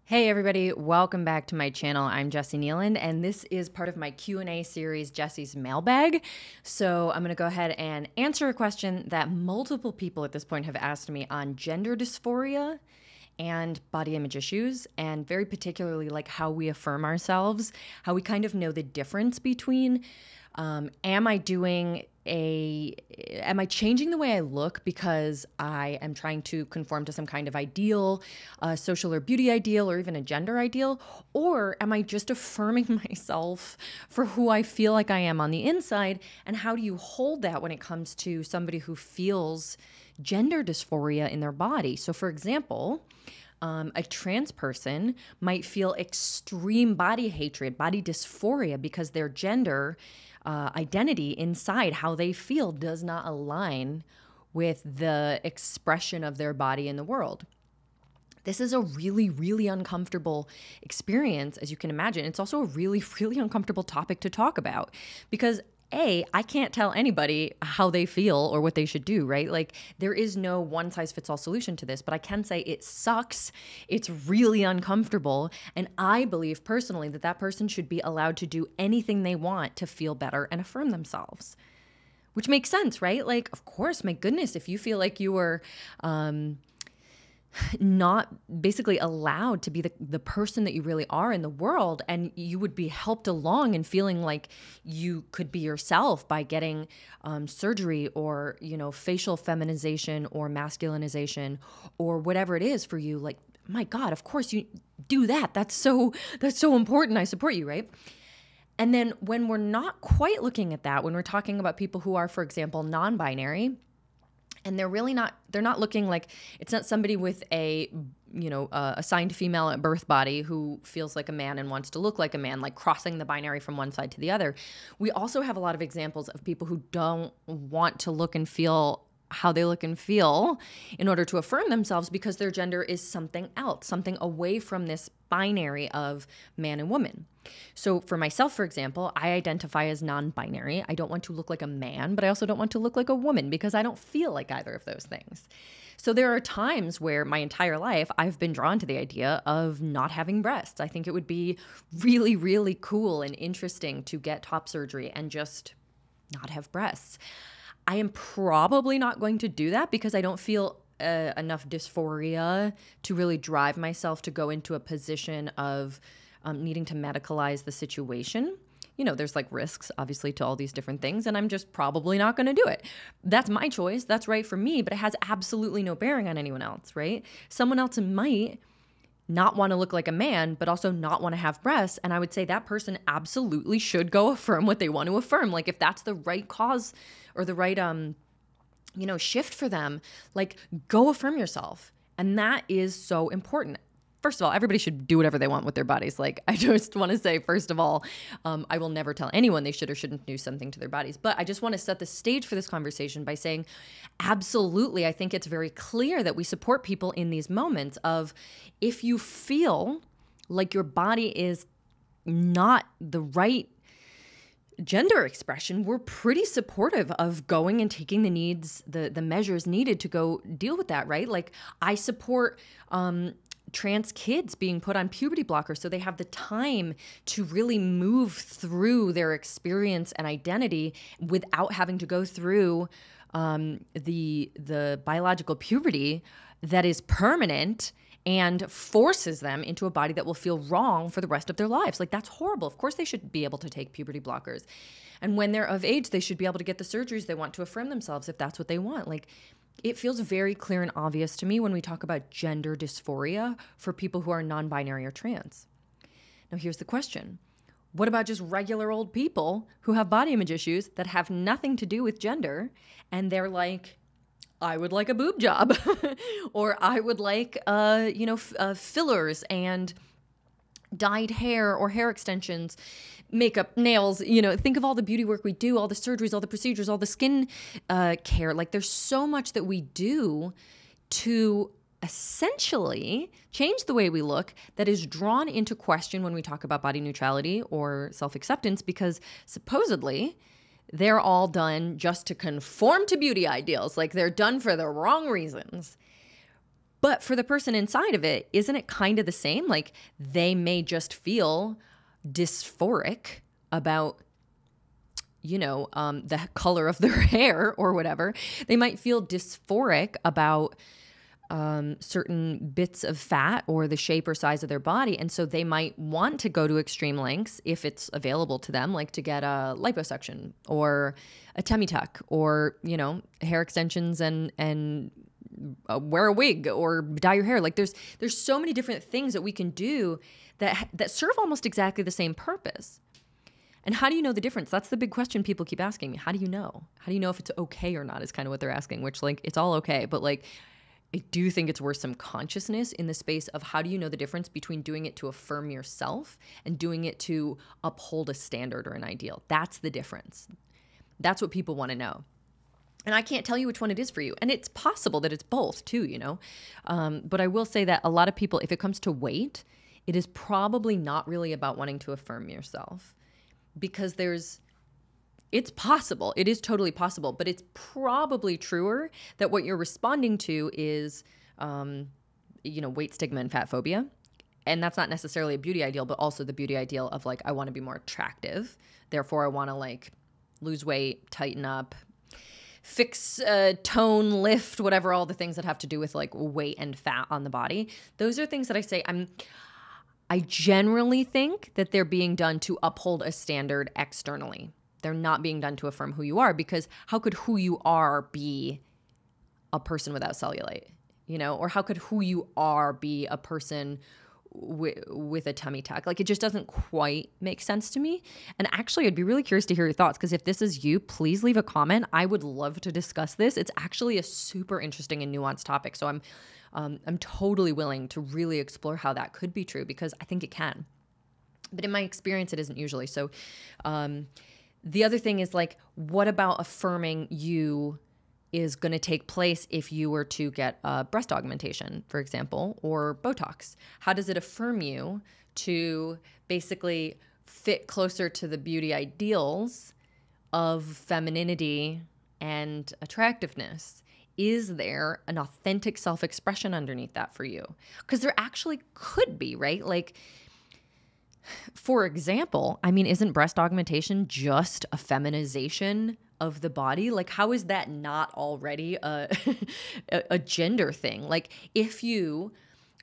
Hey everybody, welcome back to my channel. I'm Jessi Nealand, and this is part of my Q&A series, Jessi's Mailbag. So I'm gonna go ahead and answer a question that multiple people at this point have asked me on gender dysphoria and body image issues, and very particularly like how we affirm ourselves, how we kind of know the difference between am I changing the way I look because I am trying to conform to some kind of ideal, social or beauty ideal, or even a gender ideal? Or am I just affirming myself for who I feel like I am on the inside? And how do you hold that when it comes to somebody who feels gender dysphoria in their body? So for example, a trans person might feel extreme body hatred, body dysphoria, because their gender identity inside how they feel does not align with the expression of their body in the world. This is a really, really uncomfortable experience, as you can imagine. It's also a really, really uncomfortable topic to talk about because I can't tell anybody how they feel or what they should do, right? Like there is no one size fits all solution to this, but I can say it sucks. It's really uncomfortable. And I believe personally that that person should be allowed to do anything they want to feel better and affirm themselves, which makes sense, right? Like, of course, my goodness, if you feel like you were, not basically allowed to be the person that you really are in the world, and you would be helped along in feeling like you could be yourself by getting surgery or, facial feminization or masculinization or whatever it is for you. Like, my God, of course you do that. That's so important. I support you, right? And then when we're not quite looking at that, when we're talking about people who are, for example, non-binary, and they're not looking like, it's not somebody with a assigned female at birth body who feels like a man and wants to look like a man, like crossing the binary from one side to the other. We also have a lot of examples of people who don't want to look and feel how they look and feel in order to affirm themselves because their gender is something else, something away from this binary of man and woman. So for myself, for example, I identify as non-binary. I don't want to look like a man, but I also don't want to look like a woman because I don't feel like either of those things. So there are times where my entire life I've been drawn to the idea of not having breasts. I think it would be really, really cool and interesting to get top surgery and just not have breasts. I am probably not going to do that because I don't feel enough dysphoria to really drive myself to go into a position of needing to medicalize the situation. There's like risks, obviously, to all these different things, and I'm just probably not going to do it. That's my choice. That's right for me, but it has absolutely no bearing on anyone else, right? Someone else might not want to look like a man, but also not want to have breasts. And I would say that person absolutely should go affirm what they want to affirm. Like if that's the right cause or the right, shift for them, like go affirm yourself. And that is so important. First of all, everybody should do whatever they want with their bodies. Like, I just want to say, first of all, I will never tell anyone they should or shouldn't do something to their bodies. But I just want to set the stage for this conversation by saying, absolutely, I think it's very clear that we support people in these moments of if you feel like your body is not the right gender expression, we're pretty supportive of going and taking the measures needed to go deal with that, right? Like, I support trans kids being put on puberty blockers so they have the time to really move through their experience and identity without having to go through the biological puberty that is permanent and forces them into a body that will feel wrong for the rest of their lives. Like, that's horrible. Of course they should be able to take puberty blockers. And when they're of age, they should be able to get the surgeries they want to affirm themselves if that's what they want. Like, it feels very clear and obvious to me when we talk about gender dysphoria for people who are non-binary or trans. Now, here's the question. What about just regular old people who have body image issues that have nothing to do with gender, and they're like, I would like a boob job, or I would like, fillers and dyed hair or hair extensions, makeup, nails, think of all the beauty work we do, all the surgeries, all the procedures, all the skin care. Like, there's so much that we do to essentially change the way we look that is drawn into question when we talk about body neutrality or self-acceptance, because supposedly they're all done just to conform to beauty ideals. Like, they're done for the wrong reasons. But for the person inside of it, isn't it kind of the same? Like they may just feel dysphoric about, the color of their hair or whatever. They might feel dysphoric about certain bits of fat or the shape or size of their body. And so they might want to go to extreme lengths if it's available to them, like to get a liposuction or a tummy tuck or, hair extensions and wear a wig or dye your hair. Like there's so many different things that we can do that serve almost exactly the same purpose. And how do you know the difference? That's the big question people keep asking me. How do you know? How do you know if it's okay or not is kind of what they're asking, which like it's all okay. But like I do think it's worth some consciousness in the space of how do you know the difference between doing it to affirm yourself and doing it to uphold a standard or an ideal. That's the difference. That's what people want to know. And I can't tell you which one it is for you. And it's possible that it's both too, But I will say that a lot of people, if it comes to weight, it is probably not really about wanting to affirm yourself because it's possible. It is totally possible, but it's probably truer that what you're responding to is, weight stigma and fat phobia. And that's not necessarily a beauty ideal, but also the beauty ideal of like, I want to be more attractive. Therefore, I want to like lose weight, tighten up, fix, tone, lift, whatever, all the things that have to do with like weight and fat on the body. Those are things that I say I generally think that they're being done to uphold a standard externally. They're not being done to affirm who you are, because how could who you are be a person without cellulite, or how could who you are be a person with a tummy tuck? Like it just doesn't quite make sense to me. And actually, I'd be really curious to hear your thoughts, because if this is you, please leave a comment. I would love to discuss this. It's actually a super interesting and nuanced topic. So I'm totally willing to really explore how that could be true, because I think it can. But in my experience, it isn't usually. So, the other thing is like, what about affirming you is going to take place if you were to get a breast augmentation, for example, or Botox? How does it affirm you to basically fit closer to the beauty ideals of femininity and attractiveness? Is there an authentic self-expression underneath that for you? Because there actually could be, right? Like, for example, isn't breast augmentation just a feminization of the body? Like, how is that not already a gender thing? Like, if you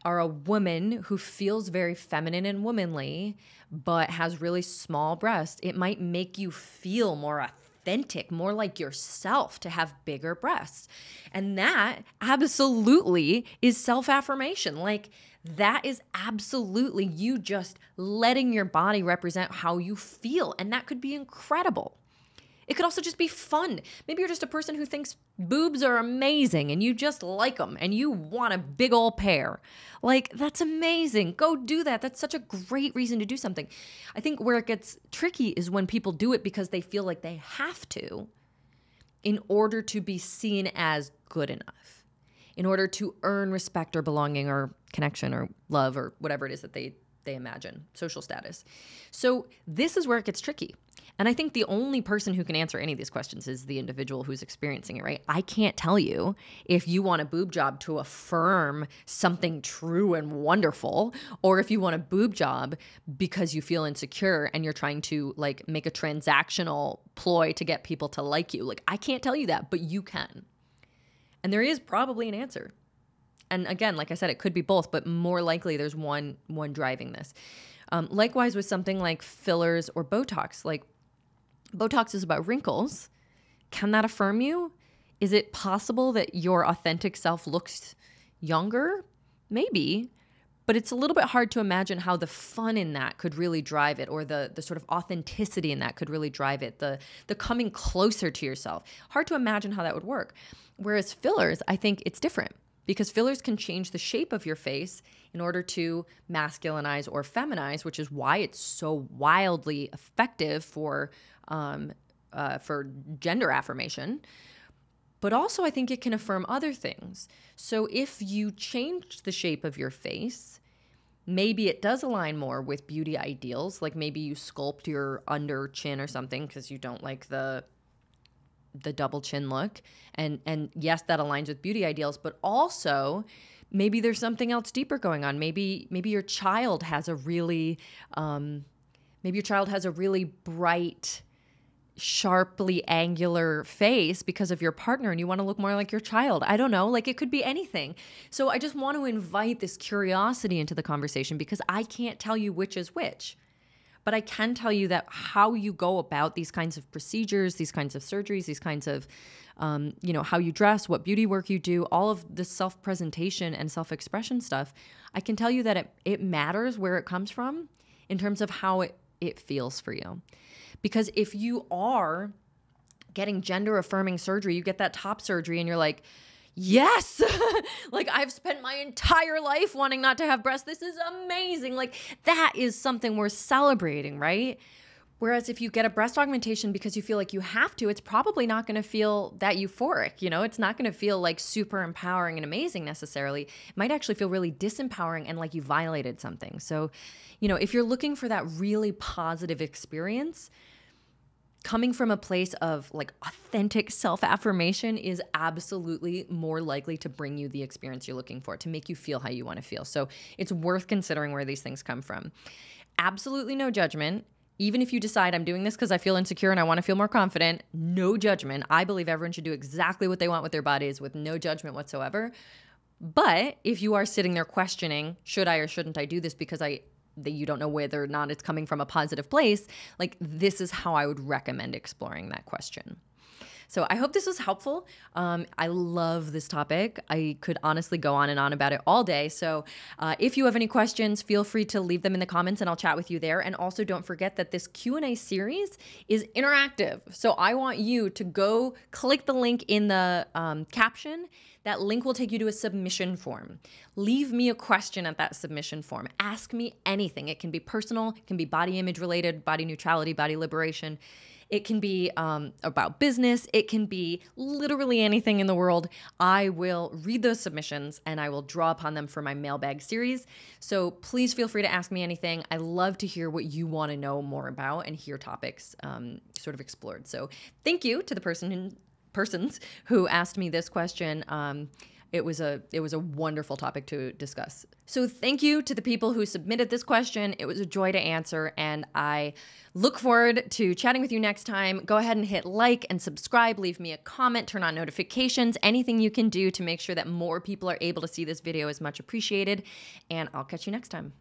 are a woman who feels very feminine and womanly, but has really small breasts, it might make you feel more authentic, more like yourself to have bigger breasts. And that absolutely is self-affirmation. Like, that is absolutely you just letting your body represent how you feel. And that could be incredible. It could also just be fun. Maybe you're just a person who thinks boobs are amazing and you just like them and you want a big old pair. Like, that's amazing. Go do that. That's such a great reason to do something. I think where it gets tricky is when people do it because they feel like they have to in order to be seen as good enough, in order to earn respect or belonging or connection or love or whatever it is that they imagine, social status. So this is where it gets tricky. And I think the only person who can answer any of these questions is the individual who's experiencing it, right? I can't tell you if you want a boob job to affirm something true and wonderful, or if you want a boob job because you feel insecure and you're trying to like make a transactional ploy to get people to like you. Like, I can't tell you that, but you can. And there is probably an answer. And again, like I said, it could be both, but more likely there's one driving this. Likewise with something like fillers or Botox. Like, Botox is about wrinkles. Can that affirm you? Is it possible that your authentic self looks younger? Maybe. But it's a little bit hard to imagine how the fun in that could really drive it, or the sort of authenticity in that could really drive it, the coming closer to yourself. Hard to imagine how that would work. Whereas fillers, I think it's different, because fillers can change the shape of your face in order to masculinize or feminize, which is why it's so wildly effective for gender affirmation. But also I think it can affirm other things. So if you change the shape of your face, maybe it does align more with beauty ideals. Like maybe you sculpt your under chin or something because you don't like the double chin look. And yes, that aligns with beauty ideals, but also maybe there's something else deeper going on. Maybe your child has a really bright, sharply angular face because of your partner and you want to look more like your child. I don't know, like it could be anything. So I just want to invite this curiosity into the conversation because I can't tell you which is which. But I can tell you that how you go about these kinds of procedures, these kinds of surgeries, these kinds of, how you dress, what beauty work you do, all of the self-presentation and self-expression stuff, I can tell you that it matters where it comes from in terms of how it feels for you. Because if you are getting gender affirming surgery, you get that top surgery and you're like, yes, like I've spent my entire life wanting not to have breasts. This is amazing. Like that is something worth celebrating, right? Whereas if you get a breast augmentation because you feel like you have to, it's probably not going to feel that euphoric. It's not going to feel like super empowering and amazing necessarily. It might actually feel really disempowering and like you violated something. So, if you're looking for that really positive experience, coming from a place of like authentic self-affirmation is absolutely more likely to bring you the experience you're looking for, to make you feel how you want to feel. So it's worth considering where these things come from. Absolutely no judgment. Even if you decide I'm doing this because I feel insecure and I want to feel more confident, no judgment. I believe everyone should do exactly what they want with their bodies with no judgment whatsoever. But if you are sitting there questioning, should I or shouldn't I do this because that you don't know whether or not it's coming from a positive place, like this is how I would recommend exploring that question. So I hope this was helpful. I love this topic. I could honestly go on and on about it all day. So if you have any questions, feel free to leave them in the comments and I'll chat with you there. And also don't forget that this Q&A series is interactive. So I want you to go click the link in the caption. That link will take you to a submission form. Leave me a question at that submission form. Ask me anything. It can be personal, it can be body image related, body neutrality, body liberation. It can be about business. It can be literally anything in the world. I will read those submissions and I will draw upon them for my mailbag series. So please feel free to ask me anything. I love to hear what you want to know more about and hear topics sort of explored. So thank you to the persons who asked me this question. It was a wonderful topic to discuss. So thank you to the people who submitted this question. It was a joy to answer, and I look forward to chatting with you next time. Go ahead and hit like and subscribe. Leave me a comment, turn on notifications. Anything you can do to make sure that more people are able to see this video is much appreciated, and I'll catch you next time.